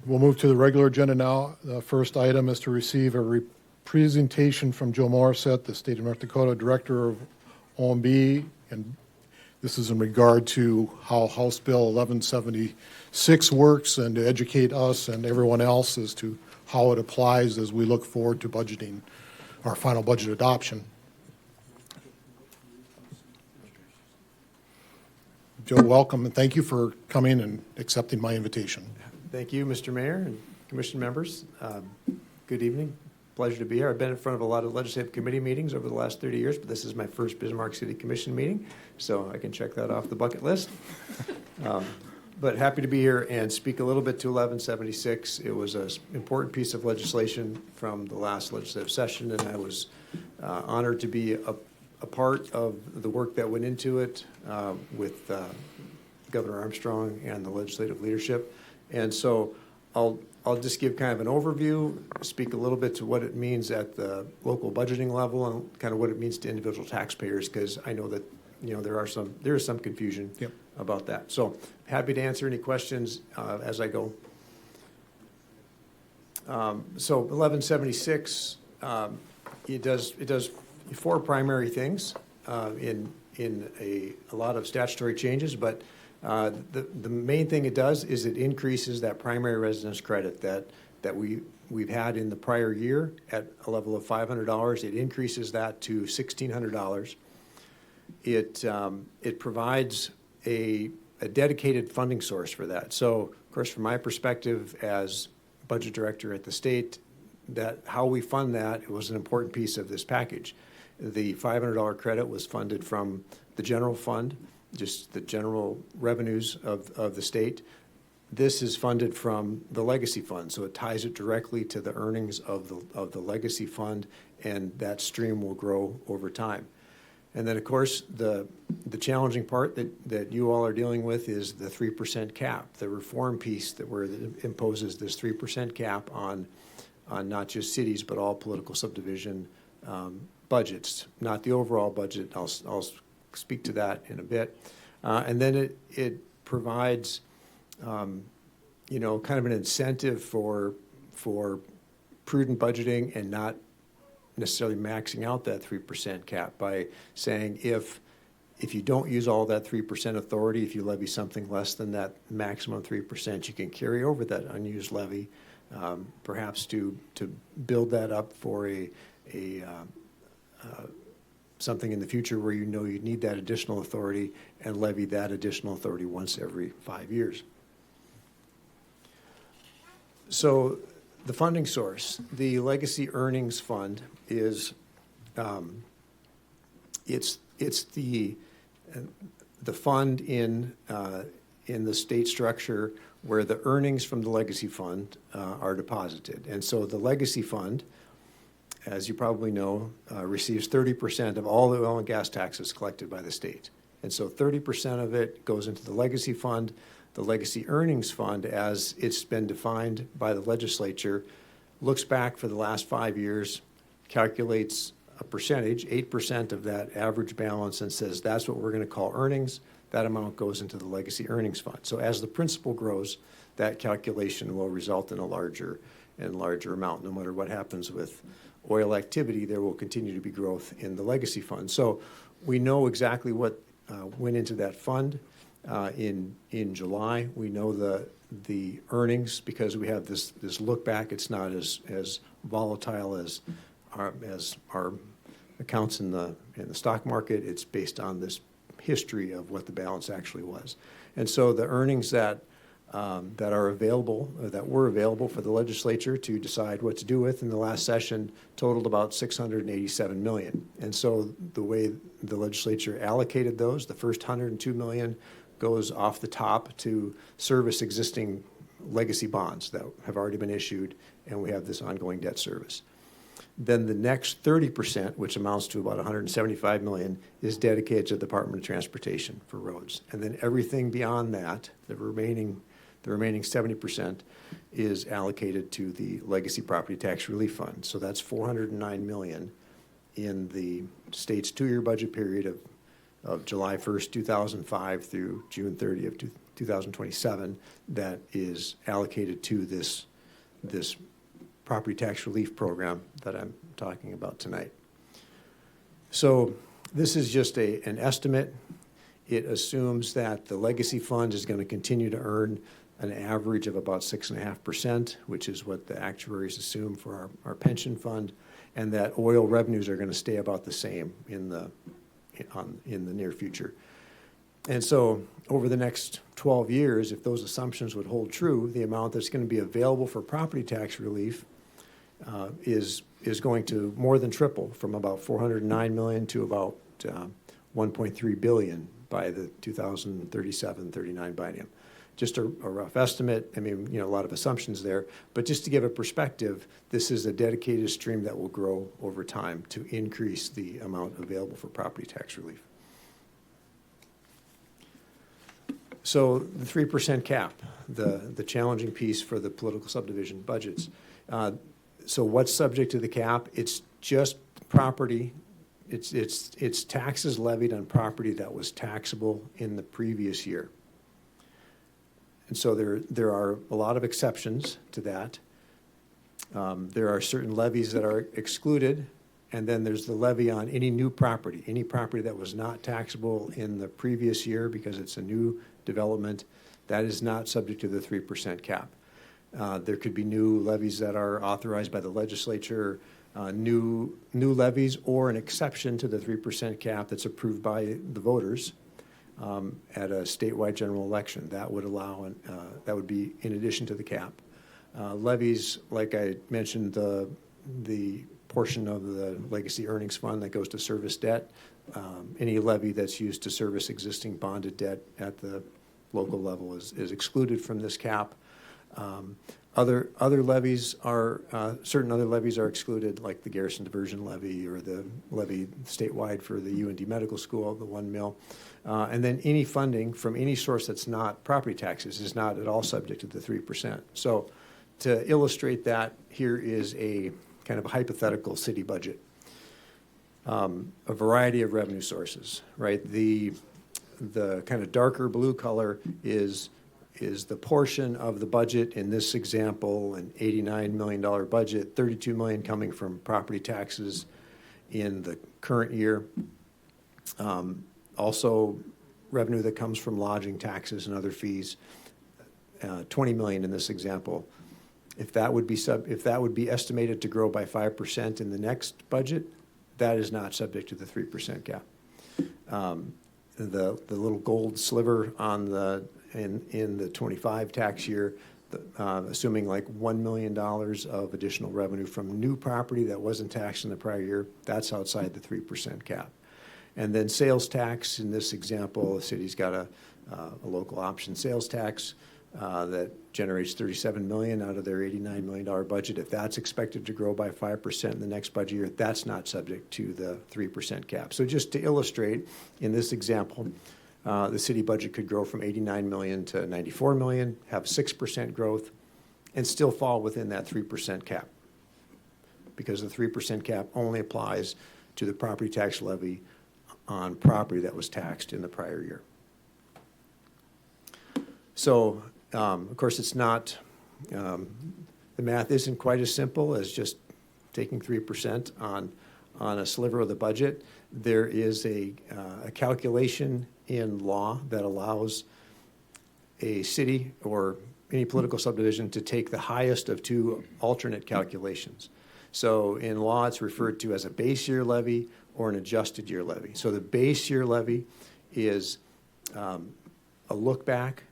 We'll move to the regular agenda now. The first item is to receive a presentation from Joe Morrissette, the State of North Dakota Director of OMB, and this is in regard to how House Bill 1176 works and to educate us and everyone else as to how it applies as we look forward to budgeting our final budget adoption. Joe, welcome, and thank you for coming and accepting my invitation. Thank you, Mr. Mayor and Commission members. Good evening. Pleasure to be here. I've been in front of a lot of legislative committee meetings over the last 30 years, but this is my first Bismarck City Commission meeting, so I can check that off the bucket list. But happy to be here and speak a little bit to 1176. It was an important piece of legislation from the last legislative session, and I was honored to be a part of the work that went into it with Governor Armstrong and the legislative leadership. And so I'll just give kind of an overview, speak a little bit to what it means at the local budgeting level and kind of what it means to individual taxpayers, because I know that there is some confusion about that. So happy to answer any questions as I go. So 1176, it does four primary things in a lot of statutory changes, but the main thing it does is it increases that primary residence credit that we've had in the prior year at a level of $500. It increases that to $1,600. It provides a dedicated funding source for that. So, of course, from my perspective as budget director at the state, that how we fund that, it was an important piece of this package. The $500 credit was funded from the general fund, just the general revenues of the state. This is funded from the legacy fund, so it ties it directly to the earnings of the legacy fund, and that stream will grow over time. And then, of course, the challenging part that you all are dealing with is the 3% cap, the reform piece where it imposes this 3% cap on not just cities but all political subdivision budgets, not the overall budget. I'll speak to that in a bit. And then it provides, kind of an incentive for prudent budgeting and not necessarily maxing out that 3% cap by saying if you don't use all that 3% authority, if you levy something less than that maximum 3%, you can carry over that unused levy, perhaps to build that up for something in the future where you need that additional authority and levy that additional authority once every 5 years. So the funding source, the Legacy Earnings Fund, is it's the fund in the state structure where the earnings from the Legacy Fund are deposited. And so the Legacy Fund, as you probably know, receives 30% of all the oil and gas taxes collected by the state. And so 30% of it goes into the Legacy Fund. The Legacy Earnings Fund, as it's been defined by the legislature, looks back for the last 5 years, calculates a percentage, 8% of that average balance, and says that's what we're going to call earnings. That amount goes into the Legacy Earnings Fund. So as the principal grows, that calculation will result in a larger and larger amount. No matter what happens with oil activity, there will continue to be growth in the Legacy Fund. So we know exactly what went into that fund. In July, we know the earnings because we have this look back. It's not as volatile as our accounts in the stock market. It's based on this history of what the balance actually was. And so the earnings that are available, that were available for the legislature to decide what to do with in the last session totaled about $687 million. And so the way the legislature allocated those, the first $102 million goes off the top to service existing legacy bonds that have already been issued, and we have this ongoing debt service. Then the next 30%, which amounts to about $175 million, is dedicated to the Department of Transportation for roads. And then everything beyond that, the remaining 70%, is allocated to the Legacy Property Tax Relief Fund. So that's $409 million in the state's 2-year budget period of July 1st, 2005 through June 30th, 2027 that is allocated to this property tax relief program that I'm talking about tonight. So this is just an estimate. It assumes that the legacy fund is going to continue to earn an average of about 6.5%, which is what the actuaries assume for our pension fund, and that oil revenues are going to stay about the same in the near future. And so over the next 12 years, if those assumptions would hold true, the amount that's going to be available for property tax relief is going to more than triple, from about $409 million to about $1.3 billion by the 2037-39 biennium. Just a rough estimate. I mean, a lot of assumptions there, but just to give a perspective, this is a dedicated stream that will grow over time to increase the amount available for property tax relief. So the 3% cap, the challenging piece for the political subdivision budgets. So what's subject to the cap? It's just property. It's taxes levied on property that was taxable in the previous year. And so there are a lot of exceptions to that. There are certain levies that are excluded, and then there's the levy on any new property, any property that was not taxable in the previous year because it's a new development. That is not subject to the 3% cap. There could be new levies that are authorized by the legislature, new levies, or an exception to the 3% cap that's approved by the voters at a statewide general election. That would allow, that would be in addition to the cap. Levies, like I mentioned, the portion of the legacy earnings fund that goes to service debt, any levy that's used to service existing bonded debt at the local level is excluded from this cap. Other levies are, certain other levies are excluded, like the garrison diversion levy or the levy statewide for the UND Medical School, the 1 mil. And then any funding from any source that's not property taxes is not at all subject to the 3%. So to illustrate that, here is a kind of a hypothetical city budget. A variety of revenue sources, right? The kind of darker blue color is the portion of the budget in this example, an $89 million budget, $32 million coming from property taxes in the current year. Also revenue that comes from lodging taxes and other fees, $20 million in this example. If that would be estimated to grow by 5% in the next budget, that is not subject to the 3% cap. The little gold sliver on in the 25 tax year, assuming like $1 million of additional revenue from new property that wasn't taxed in the prior year, that's outside the 3% cap. And then sales tax, in this example, the city's got a local option sales tax that generates $37 million out of their $89 million budget. If that's expected to grow by 5% in the next budget year, that's not subject to the 3% cap. So just to illustrate, in this example, the city budget could grow from $89 million to $94 million, have 6% growth, and still fall within that 3% cap, because the 3% cap only applies to the property tax levy on property that was taxed in the prior year. So, of course, it's not, the math isn't quite as simple as just taking 3% on a sliver of the budget. There is a calculation in law that allows a city or any political subdivision to take the highest of two alternate calculations. So in law, it's referred to as a base year levy or an adjusted year levy. So the base year levy is a look back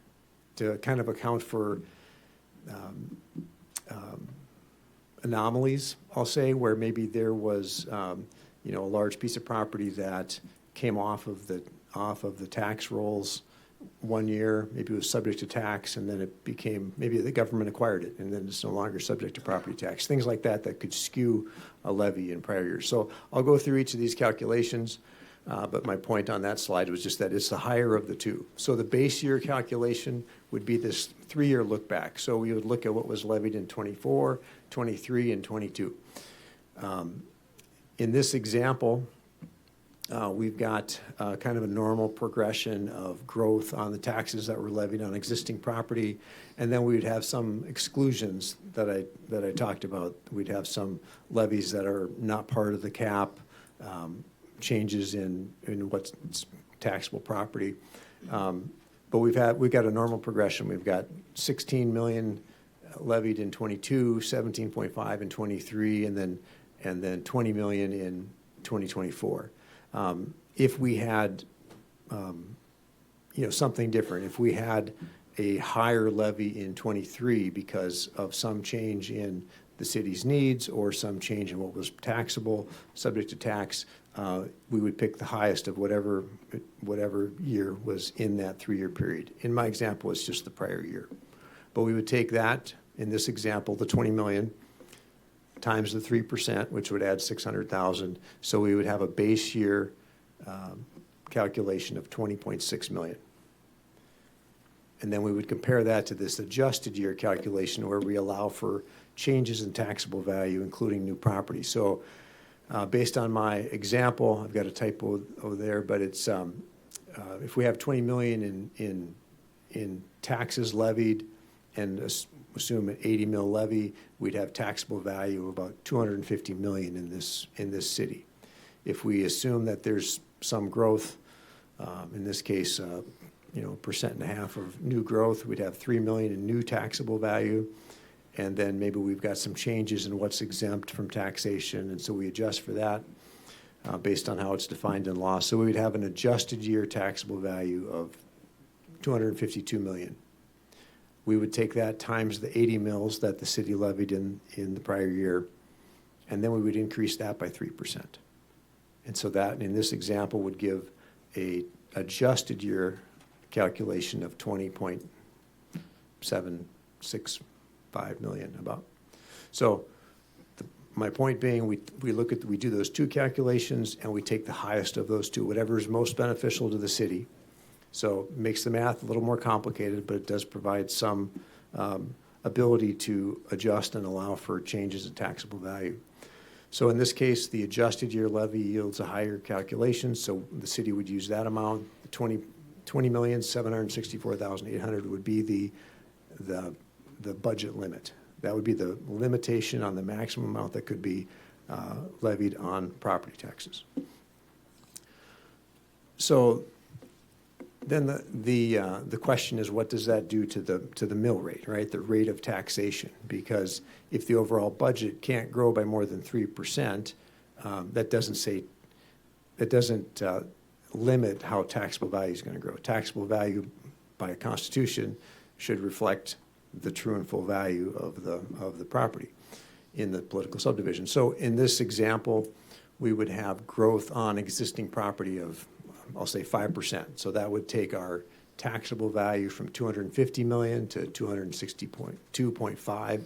to kind of account for anomalies, I'll say, where maybe there was a large piece of property that came off of the tax rolls one year, maybe it was subject to tax, and then it became, maybe the government acquired it, and then it's no longer subject to property tax. Things like that could skew a levy in prior years. So I'll go through each of these calculations, but my point on that slide was just that it's the higher of the two. So the base year calculation would be this 3-year look back. So we would look at what was levied in 24, 23, and 22. In this example, We've got kind of a normal progression of growth on the taxes that were levied on existing property. And then we'd have some exclusions that I talked about. We'd have some levies that are not part of the cap, changes in what's taxable property. But we've got a normal progression. We've got 16 million levied in 22, 17.5 in 23, and then 20 million in 2024. If we had, something different, if we had a higher levy in 23 because of some change in the city's needs or some change in what was taxable, subject to tax, we would pick the highest of whatever year was in that 3-year period. In my example, it's just the prior year. But we would take that, in this example, the 20 million, times the 3%, which would add 600,000. So we would have a base year calculation of 20.6 million. And then we would compare that to this adjusted year calculation where we allow for changes in taxable value, including new property. So based on my example, I've got a typo over there, but it's if we have 20 million in taxes levied and assume an 80 mil levy, we'd have taxable value of about 250 million in this city. If we assume that there's some growth, in this case, 1.5% of new growth, we'd have 3 million in new taxable value, and then maybe we've got some changes in what's exempt from taxation, and so we adjust for that based on how it's defined in law. So we would have an adjusted year taxable value of 252 million. We would take that times the 80 mils that the city levied in the prior year, and then we would increase that by 3%. And so that, in this example, would give a adjusted year calculation of 20.765 million about. So my point being, we do those two calculations and we take the highest of those two, whatever is most beneficial to the city. So it makes the math a little more complicated, but it does provide some ability to adjust and allow for changes in taxable value. So in this case, the adjusted year levy yields a higher calculation, so the city would use that amount. 20,764,800 would be the budget limit. That would be the limitation on the maximum amount that could be levied on property taxes. So then the question is, what does that do to the mill rate, right? The rate of taxation, because if the overall budget can't grow by more than 3%, that doesn't limit how taxable value is going to grow. Taxable value by a constitution should reflect the true and full value of the property in the political subdivision. So in this example, we would have growth on existing property of, I'll say 5%. So that would take our taxable value from 250 million to 262.5.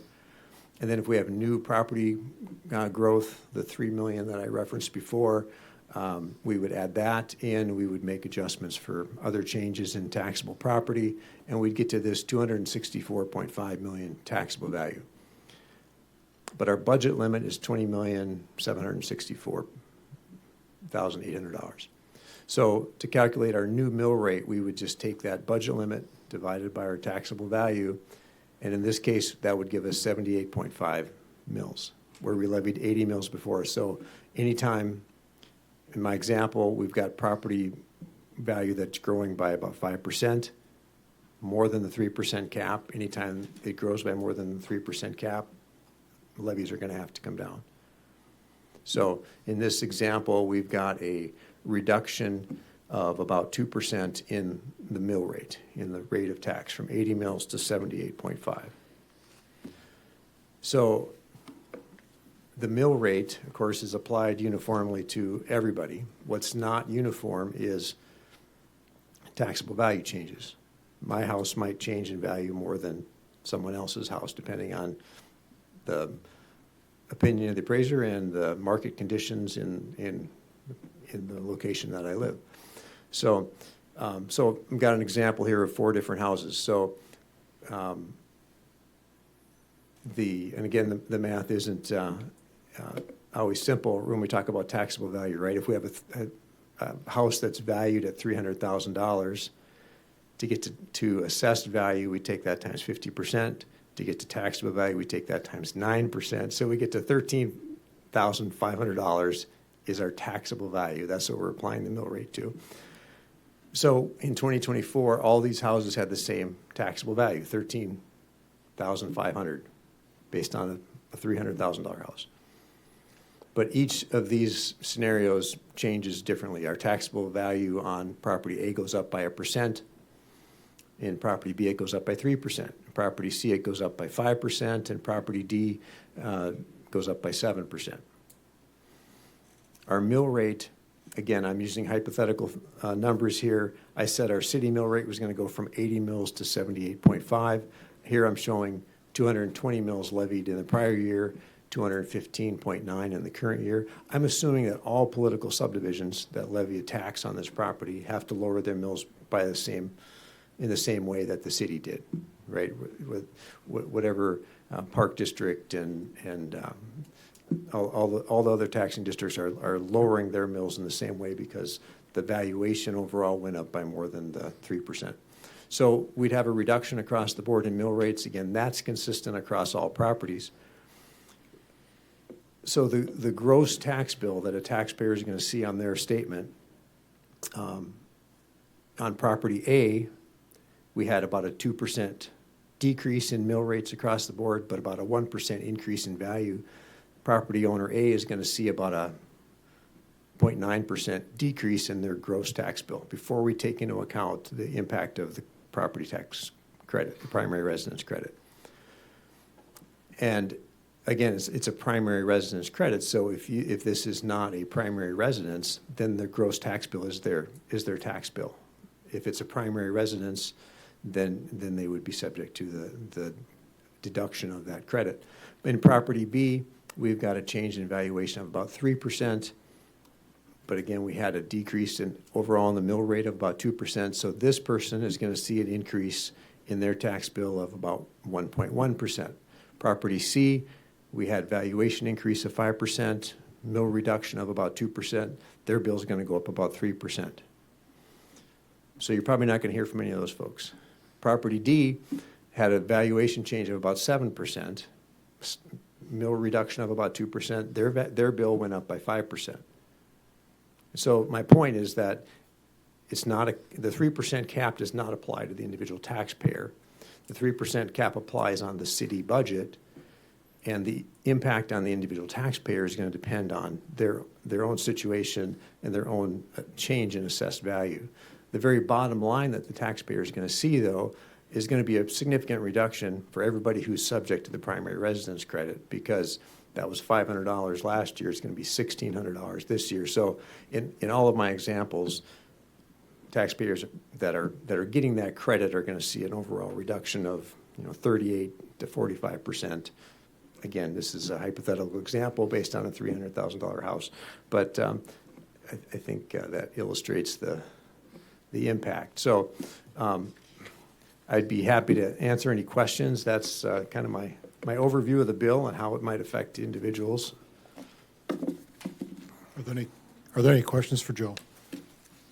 And then if we have new property growth, the 3 million that I referenced before, we would add that in. We would make adjustments for other changes in taxable property, and we'd get to this 264.5 million taxable value. But our budget limit is $20,764,800. So to calculate our new mill rate, we would just take that budget limit divided by our taxable value, and in this case, that would give us 78.5 mils, where we levied 80 mils before. So anytime, in my example, we've got property value that's growing by about 5%, more than the 3% cap. Anytime it grows by more than the 3% cap, levies are going to have to come down. So in this example, we've got a reduction of about 2% in the mill rate, in the rate of tax, from 80 mils to 78.5. So the mill rate, of course, is applied uniformly to everybody. What's not uniform is taxable value changes. My house might change in value more than someone else's house, depending on the opinion of the appraiser and the market conditions in the location that I live. So I've got an example here of 4 different houses. So and again, the math isn't always simple when we talk about taxable value, right? If we have a house that's valued at $300,000, to get to assessed value, we take that times 50%. To get to taxable value, we take that times 9%. So we get to $13,500 is our taxable value. That's what we're applying the mill rate to. So in 2024, all these houses had the same taxable value, $13,500, based on a $300,000 house. But each of these scenarios changes differently. Our taxable value on property A goes up by 1%. In property B, it goes up by 3%. In property C, it goes up by 5%. And property D goes up by 7%. Our mill rate, again, I'm using hypothetical numbers here. I said our city mill rate was going to go from 80 mills to 78.5. Here I'm showing 220 mills levied in the prior year, 215.9 in the current year. I'm assuming that all political subdivisions that levy a tax on this property have to lower their mills by in the same way that the city did, right? With whatever park district and all the other taxing districts are lowering their mills in the same way because the valuation overall went up by more than the 3%. So we'd have a reduction across the board in mill rates. Again, that's consistent across all properties. So the gross tax bill that a taxpayer is going to see on their statement, on property A, we had about a 2% decrease in mill rates across the board, but about a 1% increase in value. Property owner A is going to see about a 0.9% decrease in their gross tax bill before we take into account the impact of the property tax credit, the primary residence credit. And again, it's a primary residence credit, so if this is not a primary residence, then the gross tax bill is their tax bill. If it's a primary residence, then they would be subject to the deduction of that credit. In property B, we've got a change in valuation of about 3%, but again, we had a decrease overall in the mill rate of about 2%, so this person is going to see an increase in their tax bill of about 1.1%. Property C, we had valuation increase of 5%, mill reduction of about 2%. Their bill is going to go up about 3%. So you're probably not going to hear from any of those folks. Property D had a valuation change of about 7%, mill reduction of about 2%. Their bill went up by 5%. So my point is that the 3% cap does not apply to the individual taxpayer. The 3% cap applies on the city budget, and the impact on the individual taxpayer is going to depend on their own situation and their own change in assessed value. The very bottom line that the taxpayer is going to see, though, is going to be a significant reduction for everybody who's subject to the primary residence credit, because that was $500 last year. It's going to be $1,600 this year. So in all of my examples, taxpayers that are getting that credit are going to see an overall reduction of 38 to 45%. Again, this is a hypothetical example based on a $300,000 house, but I think that illustrates the impact. So I'd be happy to answer any questions. That's kind of my overview of the bill and how it might affect individuals. Are there any questions for Joe?